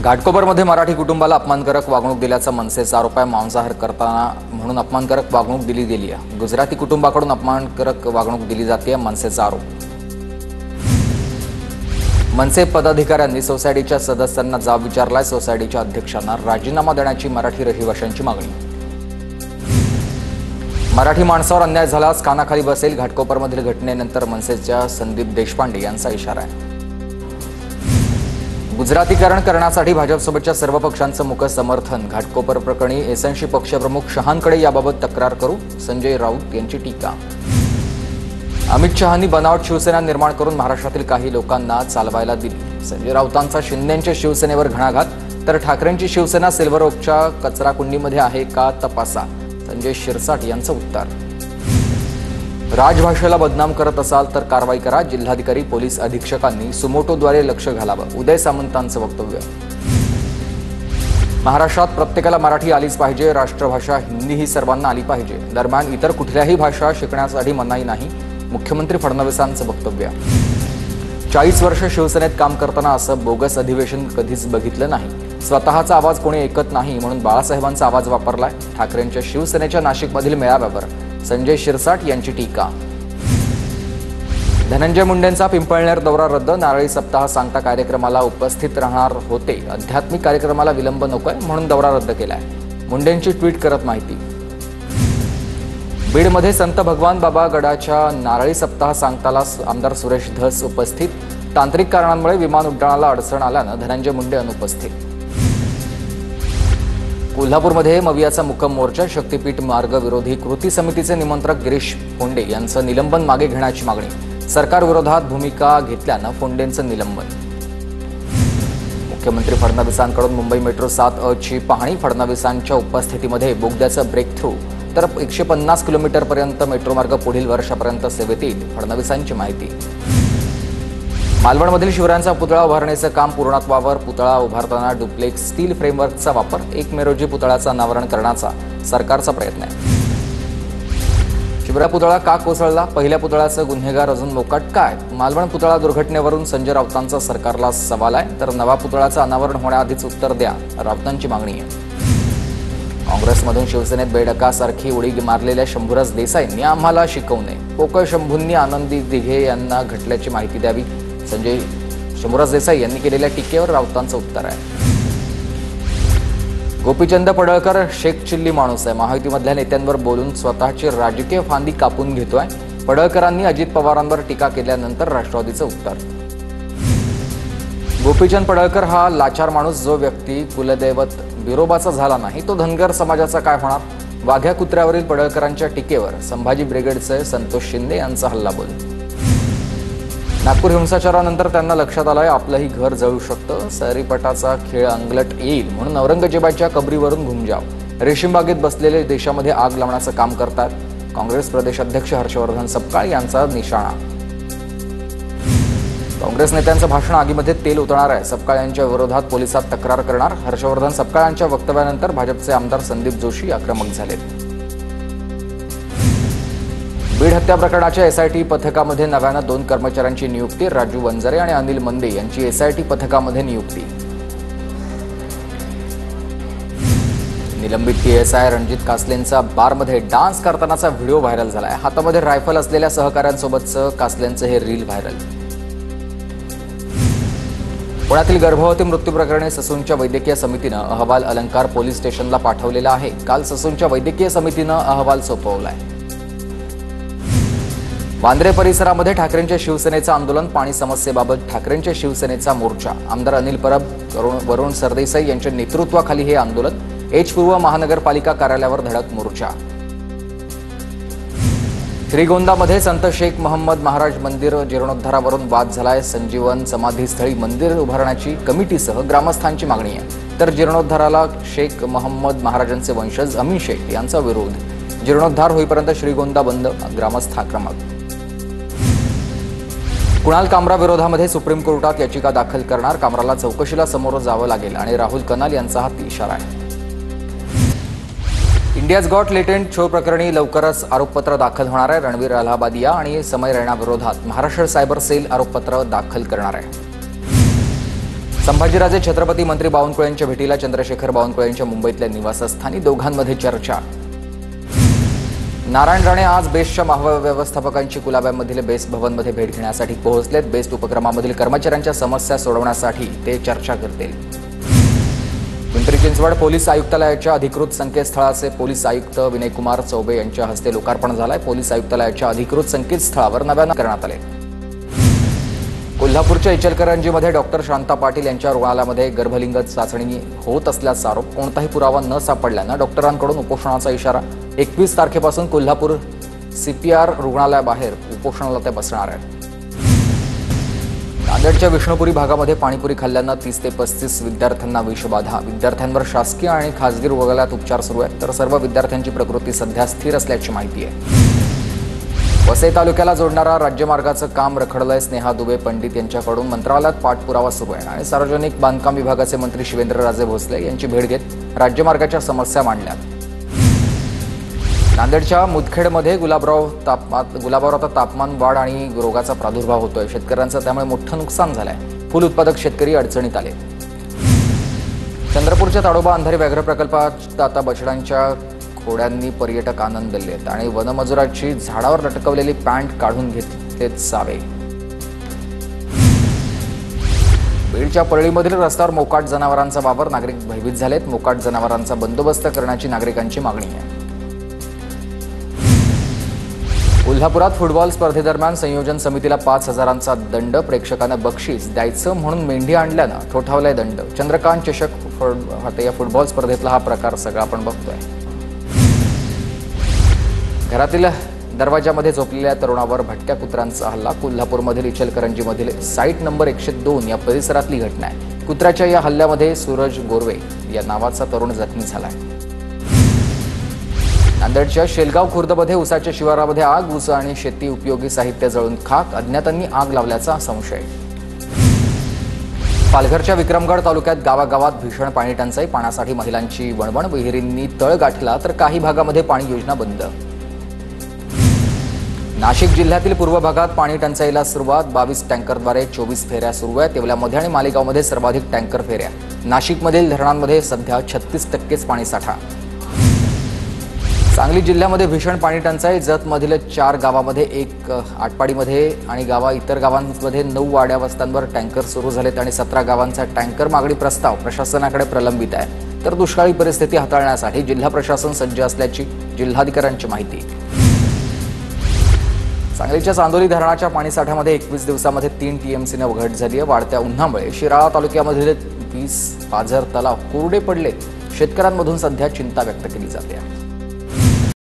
घाटकोपरमध्ये मराठी कुटुंबाला अपमानकारक वागणूक दिल्याचा मनसेचा आरोप आहे। मांसाहार करताना म्हणून अपमानकारक वागणूक दिली गेली आहे। गुजराती कुटुंबाकडून अपमानकारक वागणूक दिली जाते, मनसेचा आरोप। मनसे पदाधिकाऱ्यांनी सोसायटीच्या सदस्यांना जाब विचारलाय। सोसायटीच्या अध्यक्षांना राजीनामा देण्याची मराठी रहिवाशांची मागणी। मराठी माणसावर अन्याय झाल्यास कानाखाली बसेल, घाटकोपरमधील घटनेनंतर मनसेच्या संदीप देशपांडे यांचा इशारा आहे। गुजरातीकरण करण्यासाठी भाजपसोबतच्या सर्व पक्षांचं मुक समर्थन। घाटकोपर प्रकरणी एसएनसी पक्षप्रमुख शहांकडे याबाबत तक्रार करू, संजय राऊत यांची टीका। अमित शहांनी बनावट शिवसेना निर्माण करून महाराष्ट्रातील काही लोकांना चालवायला दिली। संजय राऊतांचा शिंदेंच्या शिवसेनेवर घणाघात, तर ठाकरेंची शिवसेना सिल्व्हर ओकच्या कचराकुंडीमध्ये आहे का तपासा, संजय शिरसाट यांचं उत्तर। राजभाषेला बदनाम करत असाल तर कारवाई करा, जिल्हाधिकारी पोलीस अधीक्षकांनी सुमोटोद्वारे लक्ष घालावं, उदय सामंतांचं वक्तव्य। महाराष्ट्रात प्रत्येकाला मराठी आलीच पाहिजे, राष्ट्रभाषा हिंदी ही सर्वांना आली पाहिजे। दरम्यान इतर कुठल्याही भाषा शिकण्यासाठी मनाई नाही, मुख्यमंत्री फडणवीसांचं वक्तव्य। 40 वर्ष शिवसेनेत काम करताना असं बोगस अधिवेशन कधीच बघितलं नाही। स्वतःचा आवाज कोणी ऐकत नाही म्हणून बाळासाहेबांचा आवाज वापरलाय। ठाकरेंच्या शिवसेनेच्या नाशिकमधील मेळाव्यावर संजय शिरसाट यांची टीका। धनंजय मुंडेंचा पिंपळनेर दौरा रद्द, नारळी सप्ताह सांगता कार्यक्रमाला उपस्थित राहणार होते। आध्यात्मिक कार्यक्रमाला विलंब नकोय म्हणून दौरा रद्द केलाय, मुंडेंची ट्विट करत माहिती। बीडमध्ये संत भगवान बाबा गडाच्या नारळी सप्ताह सांगताला आमदार सुरेश धस उपस्थित। तांत्रिक कारणांमुळे विमान उड्डाणाला अडचण आल्यानं धनंजय मुंडे अनुपस्थित। कोल्हापूरमध्ये मवियाचा मुक्काम मोर्चा, शक्तीपीठ मार्ग विरोधी कृती समितीचे निमंत्रक गिरीश फोंडे यांचं निलंबन मागे घेण्याची मागणी। सरकार विरोधात भूमिका घेतल्यानं फोंडेंचं निलंबन। मुख्यमंत्री फडणवीसांकडून मुंबई मेट्रो 7 ची पाहणी, फडणवीसांच्या उपस्थितीमध्ये बोगद्याचं ब्रेक थ्रू, तर 150 किलोमीटरपर्यंत मेट्रो मार्ग पुढील वर्षापर्यंत सेवेत येईल, फडणवीसांची माहिती। मालवणमधील शिवरायांचा पुतळा उभारणीचं काम पूर्णत्वावर, पुतळा उभारताना डुप्लेक्स स्टील फ्रेमवर्कचा वापर, 1 मे रोजी पुतळ्याचं अनावरण करण्याचा सरकारचा प्रयत्न आहे। शिवराय पुतळा का कोसळला, पहिल्या पुतळ्याचं गुन्हेगार अजून मोकाट काय, मालवण पुतळा दुर्घटनेवरून संजय राऊतांचा सरकारला सवाल आहे, तर नवा पुतळ्याचं अनावरण होण्याआधीच उत्तर द्या, राऊतांची मागणी आहे। काँग्रेसमधून शिवसेनेत बेडकासारखी उडी मारलेल्या शंभूराज देसाईंनी आम्हाला शिकवू नये, पोकळ शंभूंनी आनंदी दिघे यांना घटल्याची माहिती द्यावी, संजय शंभूराज देसाई यांनी केलेल्या टीकेवर राऊतांचं उत्तर आहे। गोपीचंद पडळकर शेख चिल्ली माणूस आहे, महायुतीमधल्या नेत्यांवर बोलून स्वतःची राजकीय फांदी कापून घेतोय। पडळकरांनी अजित पवारांवर टीका केल्यानंतर राष्ट्रवादीचं उत्तर। गोपीचंद पडळकर हा लाचार माणूस, जो व्यक्ती कुलदैवत बिरोबाचा झाला नाही तो धनगर समाजाचा काय होणार। वाघ्या कुत्र्यावरील पडळकरांच्या टीकेवर संभाजी ब्रिगेडचे संतोष शिंदे यांचा हल्लाबोल। नागपूर हिंसाचारानंतर त्यांना लक्षात आलंय आपलंही घर जळू शकतं, सरीपटाचा खेळ अंगलट येईल म्हणून औरंगजेबाच्या कबरीवरून घुमजाव। रेशीमबागेत बसलेले देशामध्ये आग लावण्याचं काम करतात, काँग्रेस प्रदेश अध्यक्ष हर्षवर्धन सपकाळ यांचा निशाणा। काँग्रेस नेत्यांचं भाषण आगीमध्ये तेल उतरणार आहे, सपकाळ यांच्या विरोधात पोलिसात तक्रार करणार। हर्षवर्धन सपकाळ यांच्या वक्तव्यानंतर भाजपचे आमदार संदीप जोशी आक्रमक झालेत। बीड हत्या प्रकरणाच्या एसआयटी पथकामध्ये नव्यानं 2 कर्मचाऱ्यांची नियुक्ती, राजू वंजारे आणि अनिल मंदे यांची एसआयटी पथकामध्ये नियुक्ती। निलंबित पीएसआय रणजित कासलेंचा बारमध्ये डान्स करतानाचा व्हिडिओ व्हायरल झालाय। हातामध्ये रायफल असलेल्या सहकाऱ्यांसोबतचं कासलेंचं हे रील व्हायरल। पुण्यातील गर्भवती मृत्यू प्रकरणी ससूनच्या वैद्यकीय समितीनं अहवाल अलंकार पोलीस स्टेशनला पाठवलेला आहे। काल ससूनच्या वैद्यकीय समितीनं अहवाल सोपवलाय। वांद्रे परिसरामध्ये ठाकरेंच्या शिवसेनेचं आंदोलन, पाणी समस्येबाबत ठाकरेंच्या शिवसेनेचा मोर्चा। आमदार अनिल परब, वरुण सरदेसाई यांच्या नेतृत्वाखाली हे आंदोलन। एच पूर्व महानगरपालिका कार्यालयावर धडक मोर्चा। श्रीगोंदामध्ये संत शेख मोहम्मद महाराज मंदिर जीर्णोद्धारावरून वाद झालाय। संजीवन समाधीस्थळी मंदिर उभारण्याची कमिटीसह ग्रामस्थांची मागणी आहे, तर जीर्णोद्धाराला शेख मोहम्मद महाराजांचे वंशज अमीन शेख यांचा विरोध। जीर्णोद्धार होईपर्यंत श्रीगोंदा बंद, ग्रामस्थ आक्रमक। कुणाल कामरा विरोधामध्ये सुप्रीम कोर्टात याचिका दाखल करणार, कामराला चौकशीला समोर जावं लागेल आणि राहुल कनाल यांचा हा इशारा आहे। इंडियाज गॉट लेटेंट शो प्रकरणी लवकरच आरोपपत्र दाखल होणार आहे। रणवीर अलाहाबादिया आणि समय रैना विरोधात महाराष्ट्र सायबर सेल आरोपपत्र दाखल करणार आहे। संभाजीराजे छत्रपती मंत्री बावनकुळेंच्या भेटीला चंद्रशेखर बावनकुळेंच्या मुंबईतल्या निवासस्थानी दोघांमध्ये चर्चा. नारायण राणे आज बेस्टच्या महाव्यवस्थापकांची कुलाब्यामधील बेस्ट भवनमध्ये भेट घेण्यासाठी पोहोचलेत. बेस्ट उपक्रमामधील कर्मचाऱ्यांच्या समस्या सोडवण्यासाठी ते चर्चा करतील. पिंपरी चिंचवड पोलीस आयुक्तालयाच्या अधिकृत संकेतस्थळाचे पोलीस आयुक्त विनयकुमार चौबे यांच्या हस्ते लोकार्पण झालंय. पोलीस आयुक्तालयाच्या अधिकृत संकेतस्थळावर नव्यानं करण्यात आले. कोल्हापूरच्या इचलकरंजीमध्ये डॉक्टर शांता पाटील यांच्या रुग्णालयामध्ये गर्भलिंग चाचणी होत असल्याचा आरोप. कोणताही पुरावा न सापडल्यानं डॉक्टरांकडून उपोषणाचा इशारा. 21 तारखेपासून कोल्हापूर CPR रुग्णालयाबाहेर उपोषणाला ते बसणार आहेत. नांदेडच्या विष्णुपुरी भागामध्ये पाणीपुरी खाल्ल्यानं 30 ते 35 विद्यार्थ्यांना विषबाधा. विद्यार्थ्यांवर शासकीय आणि खासगी रुग्णालयात उपचार सुरू आहेत, तर सर्व विद्यार्थ्यांची प्रकृती सध्या स्थिर असल्याची माहिती आहे. वसई तालुक्याला जोडणारा राज्यमार्गाचं काम रखडलंय. स्नेहा दुबे पंडित यांच्याकडून मंत्रालयात पाठपुरावा सुरू आहे आणि सार्वजनिक बांधकाम विभागाचे मंत्री शिवेंद्रराजे भोसले यांची भेट घेत राज्यमार्गाच्या समस्या मांडल्यात. नांदेडच्या मुदखेडमध्ये गुलाबावर आता तापमान वाढ आणि रोगाचा प्रादुर्भाव होतोय. शेतकऱ्यांचं त्यामुळे मोठं नुकसान झालंय. फुल उत्पादक शेतकरी अडचणीत आले. चंद्रपूरच्या ताडोबा अंधारी व्याघ्र प्रकल्पात आता बछड्यांच्या खोड्यांनी पर्यटक आनंदलेत आणि वनमजुराची झाडावर लटकवलेली पॅन्ट काढून घेतलेत सावे. बीडच्या परळीमधील रस्त्यावर मोकाट जनावरांचा वावर. नागरिक भयभीत झालेत. मोकाट जनावरांचा बंदोबस्त करण्याची नागरिकांची मागणी आहे. कोल्हापुरात फुटबॉल स्पर्धेदरम्यान संयोजन समितीला 5,000चा दंड. प्रेक्षकांना बक्षीस द्यायचं म्हणून मेंढी आणल्यानं ठोठावलाय दंड. चंद्रकांत चषक या फुटबॉल स्पर्धेतला हा प्रकार सगळा आपण बघतोय. घरातील दरवाजामध्ये झोपलेल्या तरुणावर भटक्या कुत्र्यांचा हल्ला. कोल्हापूरमधील इचलकरंजीमधील साईट नंबर 102 या परिसरातली घटना आहे. कुत्र्याच्या या हल्ल्यामध्ये सूरज गोरवे या नावाचा तरुण जखमी झालाय. नांदेडच्या शेलगाव खुर्दमध्ये उसाच्या शिवारामध्ये आग. ऊस आणि शेती उपयोगी साहित्य जळून खाक. अज्ञातांनी आग लावल्याचा संशय. पालघरच्या विक्रमगड तालुक्यात गावागावात भीषण पाणी टंचाई. पाण्यासाठी महिलांची वणवण. विहिरींनी तळ गाठला तर काही भागामध्ये पाणी योजना बंद. नाशिक जिल्ह्यातील पूर्व भागात पाणी टंचाईला सुरुवात. 22 टँकरद्वारे 24 फेऱ्या सुरू आहेत. येवल्यामध्ये आणि मालेगावमध्ये सर्वाधिक टँकर फेऱ्या. नाशिकमधील धरणांमध्ये सध्या 36% पाणीसाठा. सांगली जिल्ह्यामध्ये भीषण पाणी टंचाई. जतमधील 4 गावामध्ये 1 आटपाडीमध्ये आणि इतर गावांमध्ये 9 वाड्या वस्त्यांवर टँकर सुरू झालेत आणि 17 गावांचा टँकर मागणी प्रस्ताव प्रशासनाकडे प्रलंबित आहे. तर दुष्काळी परिस्थिती हाताळण्यासाठी जिल्हा प्रशासन सज्ज असल्याची जिल्हाधिकाऱ्यांची माहिती. सांगलीच्या चांदोली धरणाच्या पाणीसाठ्यामध्ये 21 दिवसामध्ये 3 TMCने घट झाली आहे. वाढत्या उन्हामुळे शिराळा तालुक्यामधील 20 पाझर तलाव कोरडे पडलेत. शेतकऱ्यांमधून सध्या चिंता व्यक्त केली जाते.